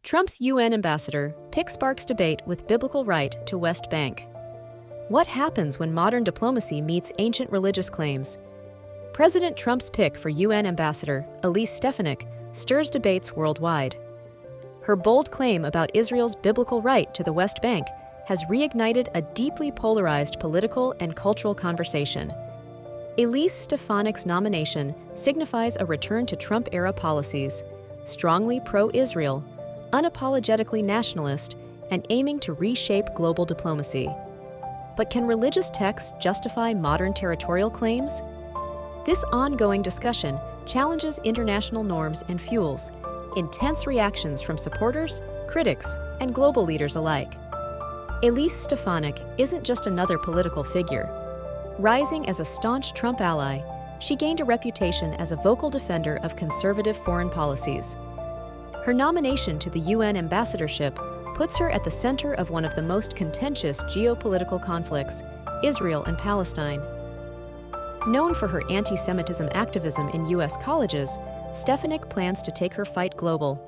Trump's UN ambassador pick sparks debate with biblical right to West Bank. What happens when modern diplomacy meets ancient religious claims? President Trump's pick for UN ambassador, Elise Stefanik, stirs debates worldwide. Her bold claim about Israel's biblical right to the West Bank has reignited a deeply polarized political and cultural conversation. Elise Stefanik's nomination signifies a return to Trump-era policies, strongly pro-Israel, unapologetically nationalist, and aiming to reshape global diplomacy. But can religious texts justify modern territorial claims? This ongoing discussion challenges international norms and fuels intense reactions from supporters, critics, and global leaders alike. Elise Stefanik isn't just another political figure. Rising as a staunch Trump ally, she gained a reputation as a vocal defender of conservative foreign policies. Her nomination to the UN ambassadorship puts her at the center of one of the most contentious geopolitical conflicts, Israel and Palestine. Known for her anti-Semitism activism in U.S. colleges, Stefanik plans to take her fight global.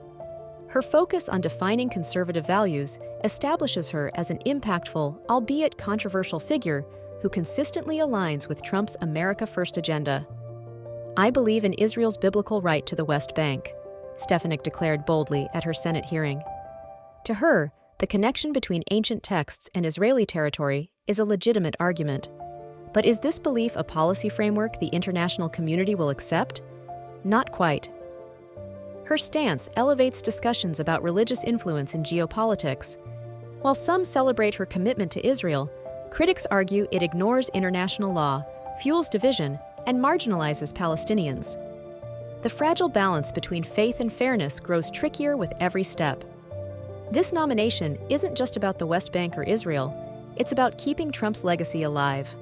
Her focus on defining conservative values establishes her as an impactful, albeit controversial figure who consistently aligns with Trump's America First agenda. "I believe in Israel's biblical right to the West Bank," Stefanik declared boldly at her Senate hearing. To her, the connection between ancient texts and Israeli territory is a legitimate argument. But is this belief a policy framework the international community will accept? Not quite. Her stance elevates discussions about religious influence in geopolitics. While some celebrate her commitment to Israel, critics argue it ignores international law, fuels division, and marginalizes Palestinians. The fragile balance between faith and fairness grows trickier with every step. This nomination isn't just about the West Bank or Israel, it's about keeping Trump's legacy alive.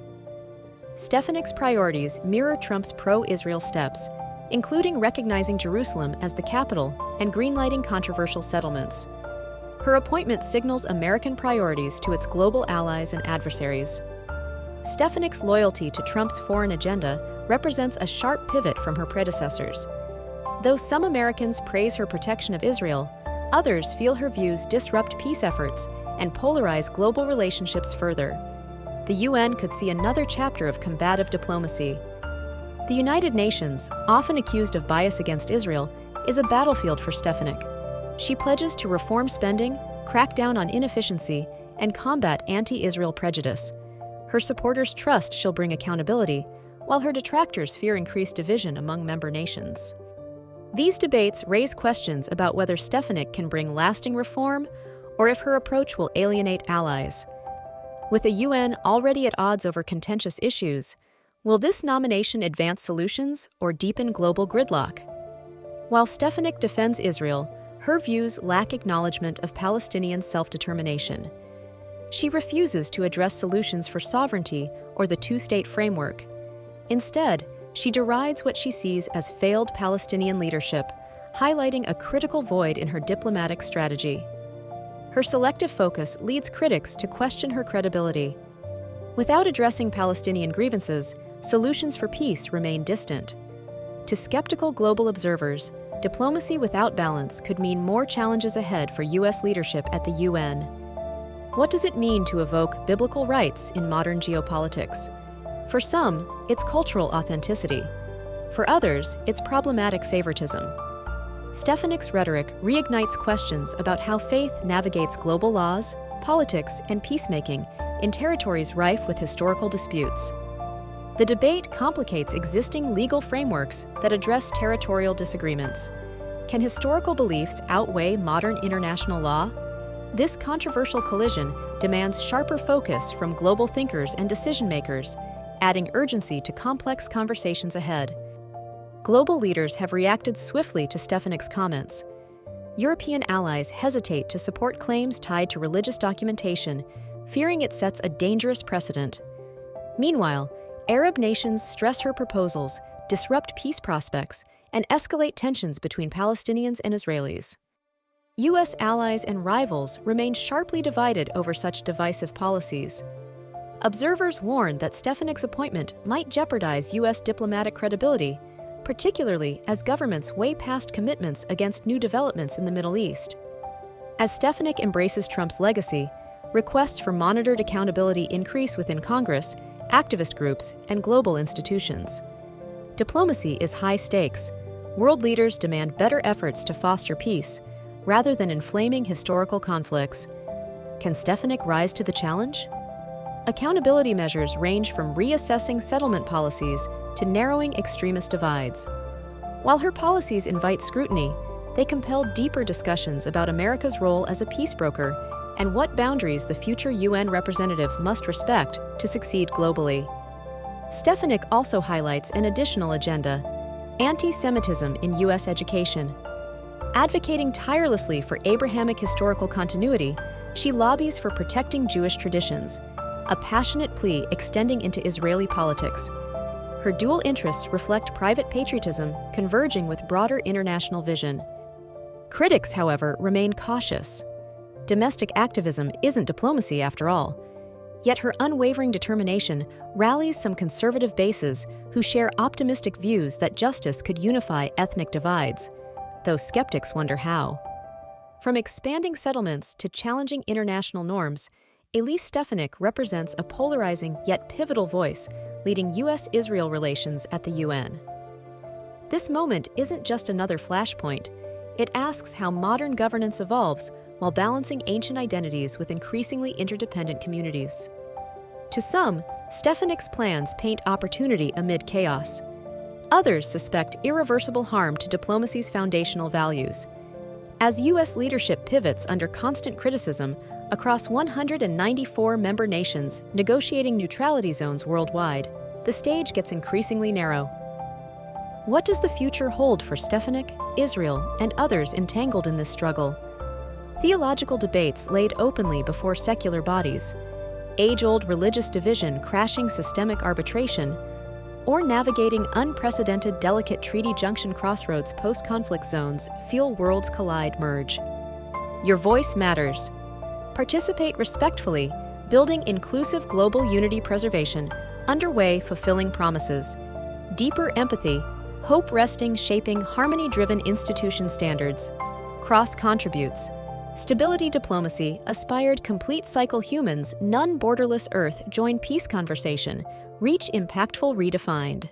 Stefanik's priorities mirror Trump's pro-Israel steps, including recognizing Jerusalem as the capital and greenlighting controversial settlements. Her appointment signals American priorities to its global allies and adversaries. Stefanik's loyalty to Trump's foreign agenda represents a sharp pivot from her predecessors. Though some Americans praise her protection of Israel, others feel her views disrupt peace efforts and polarize global relationships further. The UN could see another chapter of combative diplomacy. The United Nations, often accused of bias against Israel, is a battlefield for Stefanik. She pledges to reform spending, crack down on inefficiency, and combat anti-Israel prejudice. Her supporters trust she'll bring accountability, while her detractors fear increased division among member nations. These debates raise questions about whether Stefanik can bring lasting reform or if her approach will alienate allies. With the UN already at odds over contentious issues, will this nomination advance solutions or deepen global gridlock? While Stefanik defends Israel, her views lack acknowledgement of Palestinian self-determination. She refuses to address solutions for sovereignty or the two-state framework. Instead, she derides what she sees as failed Palestinian leadership, highlighting a critical void in her diplomatic strategy. Her selective focus leads critics to question her credibility. Without addressing Palestinian grievances, solutions for peace remain distant. To skeptical global observers, diplomacy without balance could mean more challenges ahead for U.S. leadership at the UN. What does it mean to evoke biblical rights in modern geopolitics? For some, it's cultural authenticity. For others, it's problematic favoritism. Stefanik's rhetoric reignites questions about how faith navigates global laws, politics, and peacemaking in territories rife with historical disputes. The debate complicates existing legal frameworks that address territorial disagreements. Can historical beliefs outweigh modern international law? This controversial collision demands sharper focus from global thinkers and decision-makers, adding urgency to complex conversations ahead. Global leaders have reacted swiftly to Stefanik's comments. European allies hesitate to support claims tied to religious documentation, fearing it sets a dangerous precedent. Meanwhile, Arab nations stress her proposals, disrupt peace prospects, and escalate tensions between Palestinians and Israelis. U.S. allies and rivals remain sharply divided over such divisive policies. Observers warn that Stefanik's appointment might jeopardize U.S. diplomatic credibility, particularly as governments weigh past commitments against new developments in the Middle East. As Stefanik embraces Trump's legacy, requests for monitored accountability increase within Congress, activist groups, and global institutions. Diplomacy is high stakes. World leaders demand better efforts to foster peace, rather than inflaming historical conflicts. Can Stefanik rise to the challenge? Accountability measures range from reassessing settlement policies to narrowing extremist divides. While her policies invite scrutiny, they compel deeper discussions about America's role as a peace broker and what boundaries the future UN representative must respect to succeed globally. Stefanik also highlights an additional agenda: anti-Semitism in U.S. education. Advocating tirelessly for Abrahamic historical continuity, she lobbies for protecting Jewish traditions, a passionate plea extending into Israeli politics. Her dual interests reflect private patriotism converging with broader international vision. Critics, however, remain cautious. Domestic activism isn't diplomacy after all. Yet her unwavering determination rallies some conservative bases who share optimistic views that justice could unify ethnic divides, though skeptics wonder how. From expanding settlements to challenging international norms, Elise Stefanik represents a polarizing yet pivotal voice leading U.S.-Israel relations at the UN. This moment isn't just another flashpoint. It asks how modern governance evolves while balancing ancient identities with increasingly interdependent communities. To some, Stefanik's plans paint opportunity amid chaos. Others suspect irreversible harm to diplomacy's foundational values. As U.S. leadership pivots under constant criticism across 194 member nations negotiating neutrality zones worldwide, the stage gets increasingly narrow. What does the future hold for Stefanik, Israel, and others entangled in this struggle? Theological debates laid openly before secular bodies, age-old religious division crashing systemic arbitration, or navigating unprecedented delicate treaty junction crossroads post-conflict zones feel worlds collide merge. Your voice matters. Participate respectfully, building inclusive global unity preservation, underway fulfilling promises. Deeper empathy, hope resting shaping harmony-driven institution standards. Cross contributes. Stability diplomacy, aspired complete cycle humans, none borderless Earth join peace conversation, reach impactful redefined.